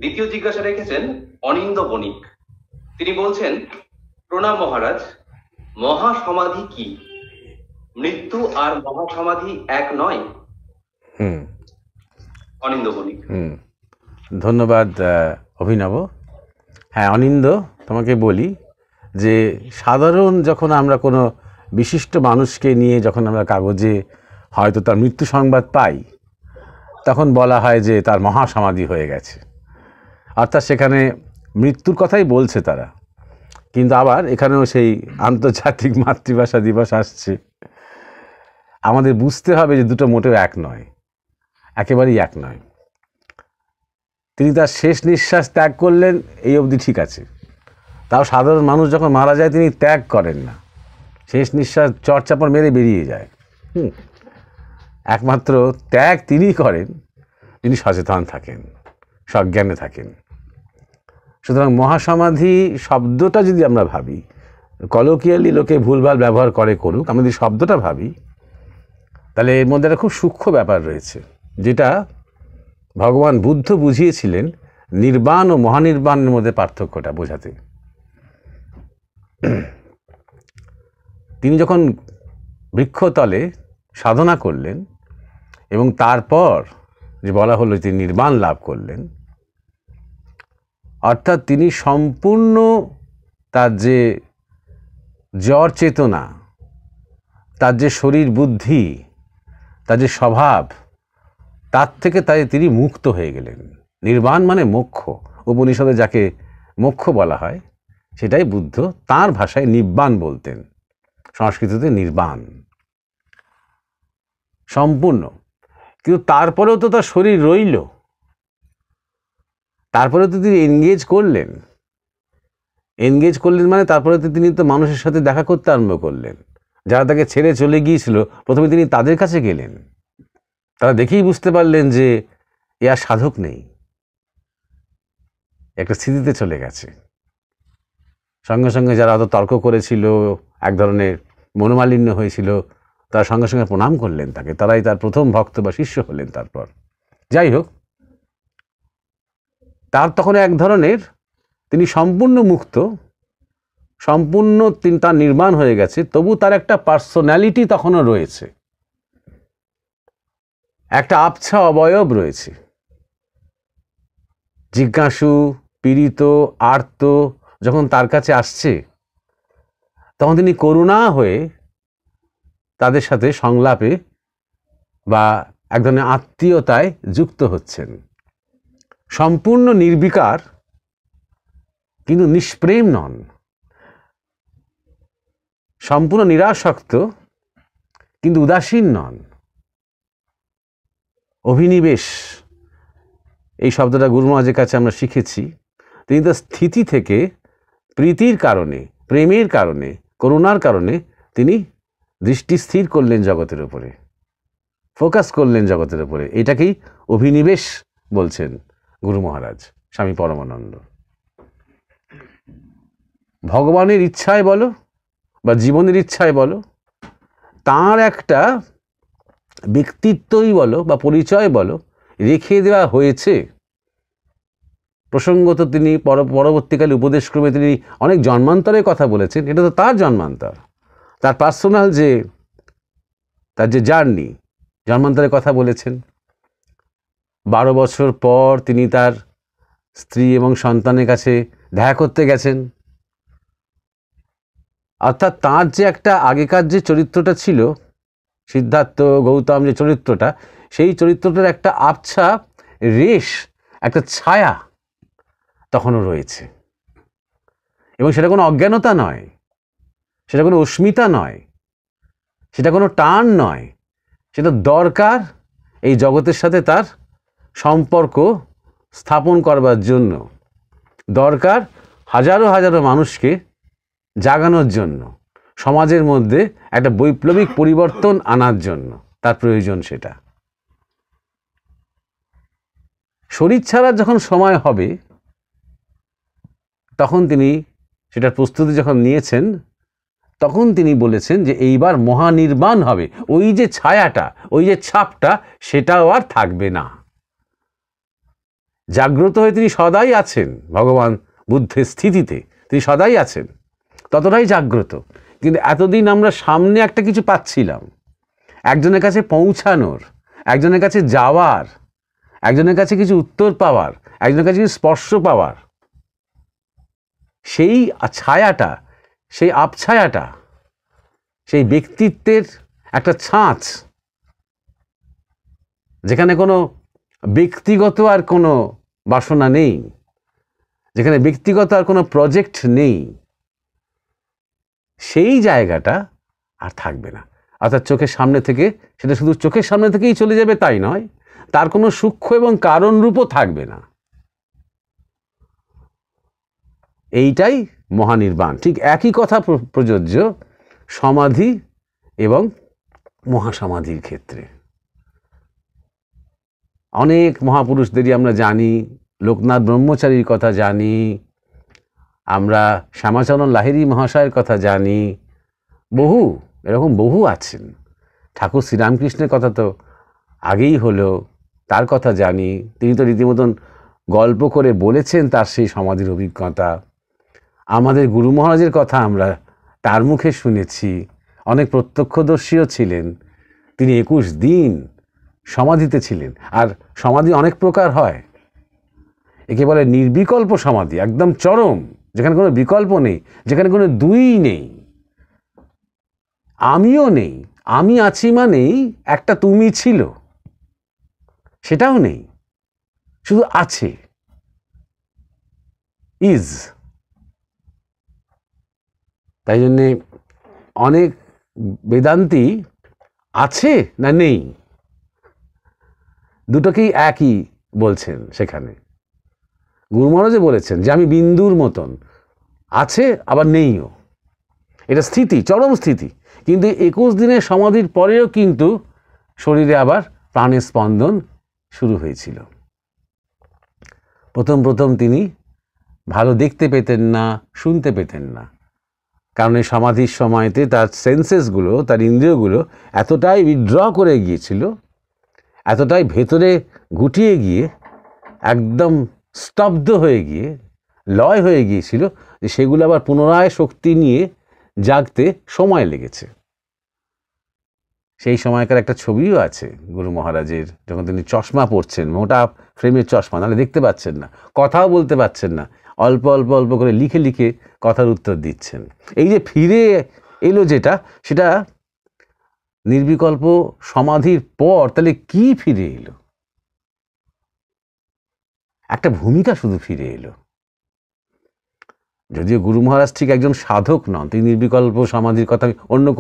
দ্বিতীয় জিজ্ঞাসা রেখেছেন অনিন্দ বণিক। তিনি বলছেন, প্রণাম মহারাজ, মহাসমাধি কি? মৃত্যু আর মহাসমাধি এক নয়? হুম অনিন্দ বণিক। ধন্যবাদ অভিনব। হ্যাঁ অনিন্দ, তোমাকে বলি যে সাধারণ যখন আমরা কোনো বিশিষ্ট মানুষকে নিয়ে যখন আমরা কাগজে হয়তো তার মৃত্যু সংবাদ পাই, তখন বলা হয় যে তার মহাসমাধি হয়ে গেছে, অর্থাৎ সেখানে মৃত্যুর কথাই বলছে তারা। কিন্তু আবার এখানেও সেই আন্তর্জাতিক মাতৃভাষা দিবস আসছে, আমাদের বুঝতে হবে যে দুটো মোটেও এক নয়, একেবারেই এক নয়। তিনি তার শেষ নিঃশ্বাস ত্যাগ করলেন এই অবধি ঠিক আছে, তাও সাধারণ মানুষ যখন মারা যায় তিনি ত্যাগ করেন না, শেষ নিঃশ্বাস চড়চাপড় মেরে বেরিয়ে যায়। একমাত্র ত্যাগ তিনিই করেন যিনি সচেতন থাকেন, সজ্ঞানে থাকেন। সুতরাং মহাসমাধি শব্দটা যদি আমরা ভাবি, কলোকিয়ালি লোকে ভুলভাল ব্যবহার করে করুক, আমরা যদি শব্দটা ভাবি তাহলে এর মধ্যে একটা খুব সূক্ষ্ম ব্যাপার রয়েছে, যেটা ভগবান বুদ্ধ বুঝিয়েছিলেন নির্বাণ ও মহানির্বাণের মধ্যে পার্থক্যটা বোঝাতে। তিনি যখন বৃক্ষতলে সাধনা করলেন এবং তারপর যে বলা হলো তিনি নির্বাণ লাভ করলেন, অর্থাৎ তিনি সম্পূর্ণ তার যে জড় চেতনা, তার যে শরীর বুদ্ধি, তার যে স্বভাব, তার থেকে তিনি মুক্ত হয়ে গেলেন। নির্বাণ মানে মোক্ষ, উপনিষদে যাকে মোক্ষ বলা হয় সেটাই বুদ্ধ তার ভাষায় নিব্বাণ বলতেন, সংস্কৃততে নির্বাণ, সম্পূর্ণ। কিন্তু তারপরেও তো তার শরীর রইল, তারপরে তো তিনি এনগেজ করলেন মানে তারপরে তো তিনি তো মানুষের সাথে দেখা করতে আরম্ভ করলেন। যারা তাকে ছেড়ে চলে গিয়েছিল প্রথমে তিনি তাদের কাছে গেলেন, তারা দেখেই বুঝতে পারলেন যে এ আর সাধক নেই, একটা স্থিতিতে চলে গেছে। সঙ্গে সঙ্গে যারা অত তর্ক করেছিল, এক ধরনের মনোমালিন্য হয়েছিল, তারা সঙ্গে সঙ্গে প্রণাম করলেন তাকে, তারাই তার প্রথম ভক্ত বা শিষ্য হলেন। তারপর যাই হোক, তার তখন এক ধরনের তিনি সম্পূর্ণ মুক্ত, সম্পূর্ণ তিনি তার নির্মাণ হয়ে গেছে, তবু তার একটা পার্সোনালিটি তখনও রয়েছে, একটা আবছা অবয়ব রয়েছে। জিজ্ঞাসু, পীড়িত, আর্ত যখন তার কাছে আসছে, তখন তিনি করুণা হয়ে তাদের সাথে সংলাপে বা এক ধরনের আত্মীয়তায় যুক্ত হচ্ছেন। সম্পূর্ণ নির্বিকার কিন্তু নিষ্প্রেম নন, সম্পূর্ণ নিরাসক্ত কিন্তু উদাসীন নন। অভিনিবেশ এই শব্দটা গুরু মহারাজের কাছে আমরা শিখেছি। তিনি তার স্থিতি থেকে প্রীতির কারণে, প্রেমের কারণে, করুণার কারণে তিনি দৃষ্টি স্থির করলেন জগতের উপরে, ফোকাস করলেন জগতের উপরে। এটাকেই অভিনিবেশ বলছেন গুরু মহারাজ স্বামী পরমানন্দ। ভগবানের ইচ্ছায় বলো বা জীবনের ইচ্ছায় বলো, তার একটা ব্যক্তিত্বই বলো বা পরিচয় বলো রেখে দেওয়া হয়েছে। প্রসঙ্গত তিনি পরবর্তীকালে উপদেশক্রমে তিনি অনেক জন্মান্তরের কথা বলেছেন, এটা তো তার জন্মান্তর, তার পার্সোনাল যে তার যে জার্নি, জন্মান্তরের কথা বলেছেন। 12 বছর পর তিনি তার স্ত্রী এবং সন্তানের কাছে দেখা করতে গেছেন। অর্থাৎ তার যে একটা আগেকার যে চরিত্রটা ছিল, সিদ্ধার্থ গৌতম যে চরিত্রটা, সেই চরিত্রটার একটা আবছা রেশ, একটা ছায়া তখনও রয়েছে। এবং সেটা কোনো অজ্ঞানতা নয়, সেটা কোনো অস্মিতা নয়, সেটা কোনো টান নয়, সেটা দরকার এই জগতের সাথে তার সম্পর্ক স্থাপন করবার জন্য, দরকার হাজারো হাজারো মানুষকে জাগানোর জন্য, সমাজের মধ্যে একটা বৈপ্লবিক পরিবর্তন আনার জন্য তার প্রয়োজন। সেটা শরীর ছাড়ার যখন সময় হবে, তখন তিনি সেটার প্রস্তুতি যখন নিয়েছেন, তখন তিনি বলেছেন যে এইবার মহানির্বাণ হবে। ওই যে ছায়াটা, ওই যে ছাপটা, সেটাও আর থাকবে না। জাগ্রত হয়ে তিনি সদাই আছেন, ভগবান বুদ্ধের স্থিতিতে তিনি সদাই আছেন, ততটাই জাগ্রত। কিন্তু এতদিন আমরা সামনে একটা কিছু পাচ্ছিলাম, একজনের কাছে পৌঁছানোর, একজনের কাছে যাওয়ার, একজনের কাছে কিছু উত্তর পাওয়ার, একজনের কাছে কিছু স্পর্শ পাওয়ার, সেই ছায়াটা, সেই আবছায়াটা, সেই ব্যক্তিত্বের একটা ছাঁচ, যেখানে কোনো ব্যক্তিগত আর কোনো বাসনা নেই, যেখানে ব্যক্তিগত আর কোনো প্রজেক্ট নেই, সেই জায়গাটা আর থাকবে না। অর্থাৎ চোখের সামনে থেকে, সেটা শুধু চোখের সামনে থেকেই চলে যাবে তাই নয়, তার কোনো সূক্ষ্ম এবং কারণ রূপও থাকবে না। এইটাই মহানির্বাণ। ঠিক একই কথা প্রযোজ্য সমাধি এবং মহাসমাধির ক্ষেত্রে। অনেক মহাপুরুষদেরই আমরা জানি, লোকনাথ ব্রহ্মচারীর কথা জানি, আমরা শ্যামাচরণ লাহিড়ী মহাশয়ের কথা জানি, এরকম বহু আছেন। ঠাকুর শ্রীরামকৃষ্ণের কথা তো আগেই হলো, তার কথা জানি। তিনি তো রীতিমতন গল্প করে বলেছেন তার সেই সমাধির অভিজ্ঞতা। আমাদের গুরু মহারাজের কথা আমরা তার মুখে শুনেছি, অনেক প্রত্যক্ষদর্শীও ছিলেন। তিনি 21 দিন সমাধিতে ছিলেন। আর সমাধি অনেক প্রকার হয়, একে বলে নির্বিকল্প সমাধি, একদম চরম, যেখানে কোনো বিকল্প নেই, যেখানে কোনো দুই নেই, আমিও নেই, আমি আছি মানেই একটা তুমি ছিল, সেটাও নেই, শুধু আছে, ইজ। তাই জন্যে অনেক বেদান্তি আছে না নেই দুটোকেই একই বলছেন। সেখানে গুরু মহারাজে বলেছেন যে আমি বিন্দুর মতন, আছে আবার নেইও, এটা স্থিতি, চরম স্থিতি। কিন্তু 21 দিনের সমাধির পরেও কিন্তু শরীরে আবার প্রাণের স্পন্দন শুরু হয়েছিল। প্রথম তিনি ভালো দেখতে পেতেন না, শুনতে পেতেন না, কারণ এই সমাধির সময়তে তার সেন্সেসগুলো, তার ইন্দ্রিয়গুলো এতটাই উইথড্র করে গিয়েছিল, এতটাই ভেতরে গুটিয়ে গিয়ে একদম স্তব্ধ হয়ে গিয়ে লয় হয়ে গিয়েছিল যে সেগুলো আবার পুনরায় শক্তি নিয়ে জাগতে সময় লেগেছে। সেই সময়কার একটা ছবিও আছে গুরু মহারাজের, যখন তিনি চশমা পরছেন, মোটা ফ্রেমের চশমা, নাহলে দেখতে পাচ্ছেন না, কথাও বলতে পারছেন না, অল্প অল্প অল্প করে লিখে লিখে কথার উত্তর দিচ্ছেন। এই যে ফিরে এলো যেটা, সেটা নির্বিকল্প সমাধির পর। তাহলে কি ফিরে এলো? একটা ভূমিকা শুধু ফিরে এলো। যদিও গুরু মহারাজ ঠিক একজন সাধক নন, তিনি নির্বিকল্প সমাধির কথা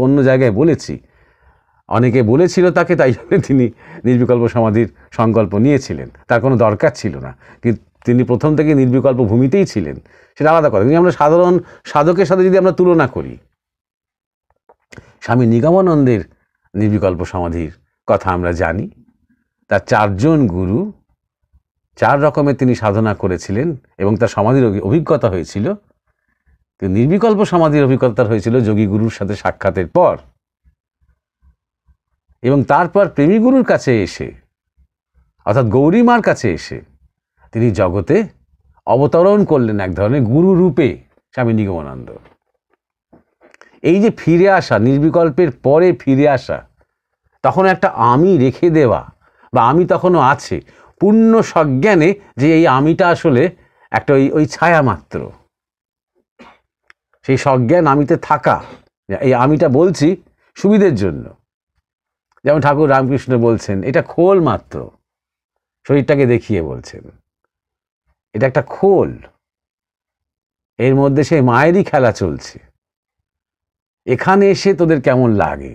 অন্য জায়গায় বলেছি, অনেকে বলেছিল তাকে, তাই জন্য তিনি নির্বিকল্প সমাধির সংকল্প নিয়েছিলেন, তার কোনো দরকার ছিল না। কিন্তু তিনি প্রথম থেকে নির্বিকল্প ভূমিতেই ছিলেন, সেটা আলাদা কথা। কিন্তু আমরা সাধারণ সাধকের সাথে যদি আমরা তুলনা করি, স্বামী নিগমানন্দের নির্বিকল্প সমাধির কথা আমরা জানি। তার 4 জন গুরু, 4 রকমের তিনি সাধনা করেছিলেন এবং তার সমাধির অভিজ্ঞতা হয়েছিল। কিন্তু নির্বিকল্প সমাধির অভিজ্ঞতা হয়েছিল যোগী গুরুর সাথে সাক্ষাতের পর, এবং তারপর প্রেমী গুরুর কাছে এসে, অর্থাৎ গৌরী মার কাছে এসে তিনি জগতে অবতরণ করলেন এক ধরনের গুরু রূপে, স্বামী নিগমানন্দ। এই যে ফিরে আসা, নির্বিকল্পের পরে ফিরে আসা, তখন একটা আমি রেখে দেওয়া, বা আমি তখনও আছে, পূর্ণ সজ্ঞানে যে এই আমিটা আসলে একটা ওই ছায়া মাত্র। সেই সজ্ঞান আমিতে থাকা, এই আমিটা বলছি সুবিধের জন্য, যেমন ঠাকুর রামকৃষ্ণ বলছেন এটা খোল মাত্র, শরীরটাকে দেখিয়ে বলছেন এটা একটা খোল, এর মধ্যে সেই মায়েরই খেলা চলছে, এখানে এসে তোদের কেমন লাগে,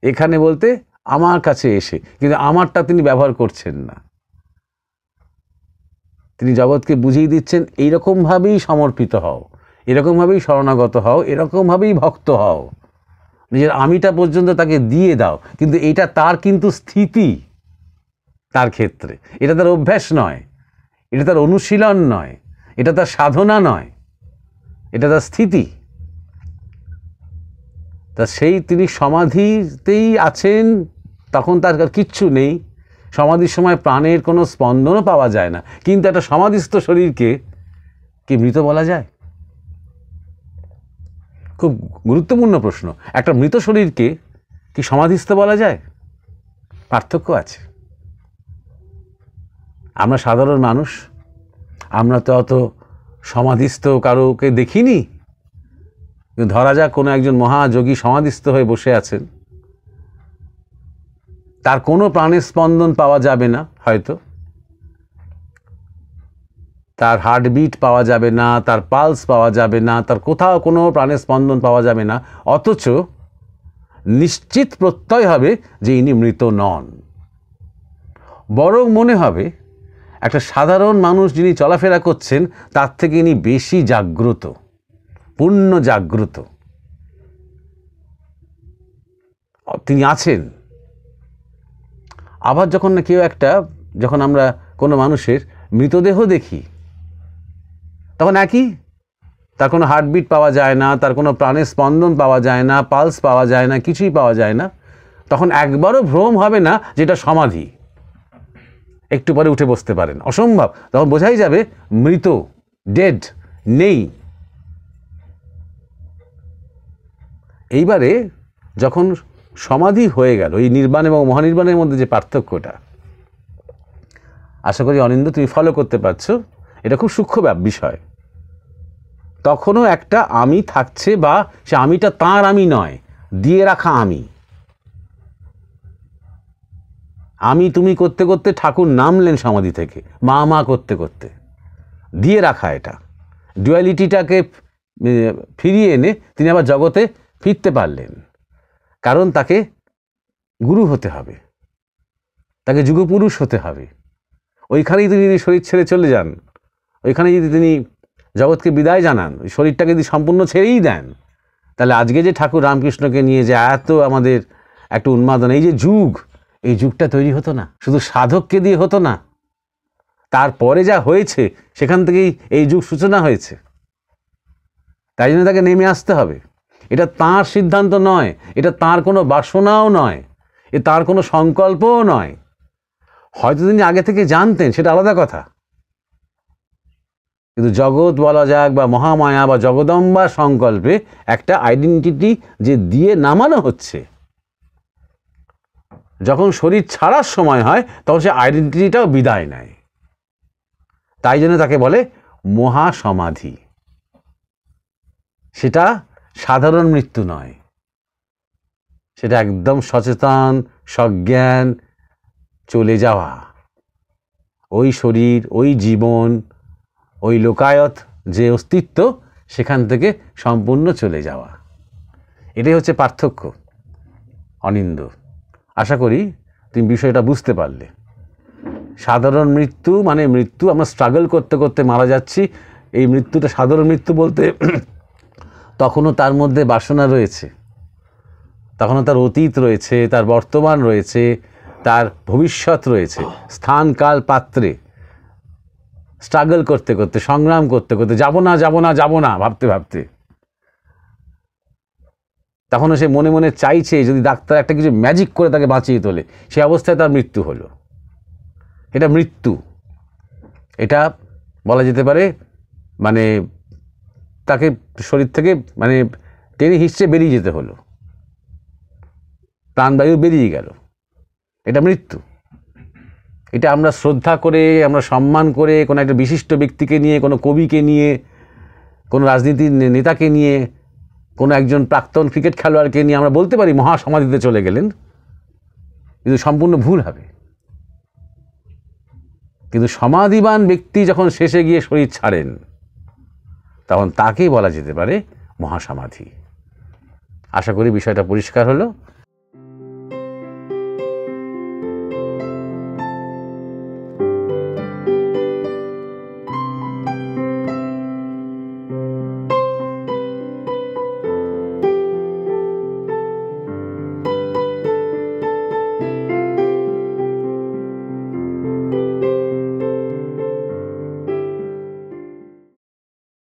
এখানে বলতে আমার কাছে এসে, কিন্তু আমারটা তিনি ব্যবহার করছেন না। তিনি জগৎকে বুঝিয়ে দিচ্ছেন এইরকমভাবেই সমর্পিত হও, এরকমভাবেই শরণাগত হও, এরকমভাবেই ভক্ত হও, নিজের আমিটা পর্যন্ত তাকে দিয়ে দাও। কিন্তু এটা তার কিন্তু স্থিতি, তার ক্ষেত্রে এটা তার অভ্যাস নয়, এটা তার অনুশীলন নয়, এটা তার সাধনা নয়, এটা তার স্থিতি। তা সেই তিনি সমাধিতেই আছেন, তখন তার কিচ্ছু নেই, সমাধির সময় প্রাণের কোনো স্পন্দনও পাওয়া যায় না, কিন্তু একটা সমাধিস্থ শরীরকে কি মৃত বলা যায়? খুব গুরুত্বপূর্ণ প্রশ্ন। একটা মৃত শরীরকে কি সমাধিস্থ বলা যায়? পার্থক্য আছে। আমরা সাধারণ মানুষ, আমরা তো অত সমাধিস্থ কারোকে দেখিনি। ধরা যাক কোনো একজন মহাযোগী সমাধিস্থ হয়ে বসে আছেন, তার কোনো প্রাণের স্পন্দন পাওয়া যাবে না, হয়তো তার হার্টবিট পাওয়া যাবে না, তার পালস পাওয়া যাবে না, তার কোথাও কোনো প্রাণের স্পন্দন পাওয়া যাবে না, অথচ নিশ্চিত প্রত্যয় হবে যে ইনি মৃত নন। বরং মনে হবে একটা সাধারণ মানুষ যিনি চলাফেরা করছেন তার থেকে ইনি বেশি জাগ্রত, পূর্ণ জাগ্রত তিনি আছেন। আবার যখন যখন আমরা কোনো মানুষের মৃতদেহ দেখি, তখন একই, তার কোনো হার্টবিট পাওয়া যায় না, তার কোনো প্রাণের স্পন্দন পাওয়া যায় না, পালস পাওয়া যায় না, কিছুই পাওয়া যায় না। তখন একবারও ভ্রম হবে না যেটা সমাধি। একটু পরে উঠে বসতে পারেন, অসম্ভব। তখন বোঝাই যাবে মৃত, ডেড, নেই। এইবারে যখন সমাধি হয়ে গেল, এই নির্বাণ এবং মহানির্বাণের মধ্যে যে পার্থক্যটা, আশা করি অনিন্দ তুমি ফলো করতে পারছো। এটা খুব সূক্ষ্ম বিষয়। তখনও একটা আমি থাকছে, বা সে আমিটা তাঁর আমি নয়, দিয়ে রাখা আমি। আমি তুমি করতে করতে ঠাকুর নামলেন সমাধি থেকে, মা মা করতে করতে, দিয়ে রাখা এটা ডুয়ালিটিটাকে ফিরিয়ে এনে তিনি আবার জগতে ফিরতে পারলেন। কারণ তাকে গুরু হতে হবে, তাকে যুগপুরুষ হতে হবে। ওইখানেই তিনি যদি শরীর ছেড়ে চলে যান, ওইখানে যদি তিনি জগৎকে বিদায় জানান, ওই শরীরটাকে যদি সম্পূর্ণ ছেড়েই দেন, তাহলে আজকে যে ঠাকুর রামকৃষ্ণকে নিয়ে যে এত আমাদের একটা উন্মাদনা, এই যে যুগ, এই যুগটা তৈরি হতো না, শুধু সাধককে দিয়ে হতো না। তারপরে যা হয়েছে সেখান থেকেই এই যুগ সূচনা হয়েছে। তাই জন্য তাকে নেমে আসতে হবে। এটা তাঁর সিদ্ধান্ত নয়, এটা তাঁর কোনো বাসনাও নয়, এ তাঁর কোনো সংকল্পও নয়। হয়তো তিনি আগে থেকে জানতেন, সেটা আলাদা কথা, কিন্তু জগৎ বলা যাক বা মহামায়া বা জগদম্বার সংকল্পে একটা আইডেন্টিটি যে দিয়ে নামানো হচ্ছে, যখন শরীর ছাড়ার সময় হয় তখন সে আইডেন্টিটিটাও বিদায় নেয়। তাই জন্য তাকে বলে মহাসমাধি। সেটা সাধারণ মৃত্যু নয়, সেটা একদম সচেতন, সজ্ঞান চলে যাওয়া। ওই শরীর, ওই জীবন, ওই লোকায়ত যে অস্তিত্ব, সেখান থেকে সম্পূর্ণ চলে যাওয়া। এটাই হচ্ছে পার্থক্য অনিন্দ। আশা করি তুমি বিষয়টা বুঝতে পারলে। সাধারণ মৃত্যু মানে মৃত্যু, আমরা স্ট্রাগল করতে করতে মারা যাচ্ছি। এই মৃত্যুটা সাধারণ মৃত্যু বলতে তখনও তার মধ্যে বাসনা রয়েছে, তখনও তার অতীত রয়েছে, তার বর্তমান রয়েছে, তার ভবিষ্যৎ রয়েছে। স্থান কাল পাত্রে স্ট্রাগল করতে করতে, সংগ্রাম করতে করতে, যাবো না যাব না যাব না ভাবতে ভাবতে, তখনও সে মনে মনে চাইছে যদি ডাক্তার একটা কিছু ম্যাজিক করে তাকে বাঁচিয়ে তোলে, সে অবস্থায় তার মৃত্যু হলো। এটা মৃত্যু। এটা বলা যেতে পারে মানে তাকে শরীর থেকে মানে টেনে হিসেবে বেরিয়ে যেতে হলো, প্রাণবায়ু বেরিয়ে গেল। এটা মৃত্যু। এটা আমরা শ্রদ্ধা করে, আমরা সম্মান করে, কোনো একটা বিশিষ্ট ব্যক্তিকে নিয়ে, কোনো কবিকে নিয়ে, কোনো রাজনীতির নেতাকে নিয়ে, কোনো একজন প্রাক্তন ক্রিকেট খেলোয়াড়কে নিয়ে আমরা বলতে পারি মহাসমাধিতে চলে গেলেন, কিন্তু সম্পূর্ণ ভুল হবে। কিন্তু সমাধিবান ব্যক্তি যখন শেষে গিয়ে শরীর ছাড়েন, তখন তাকেই বলা যেতে পারে মহাসমাধি। আশা করি বিষয়টা পরিষ্কার হলো।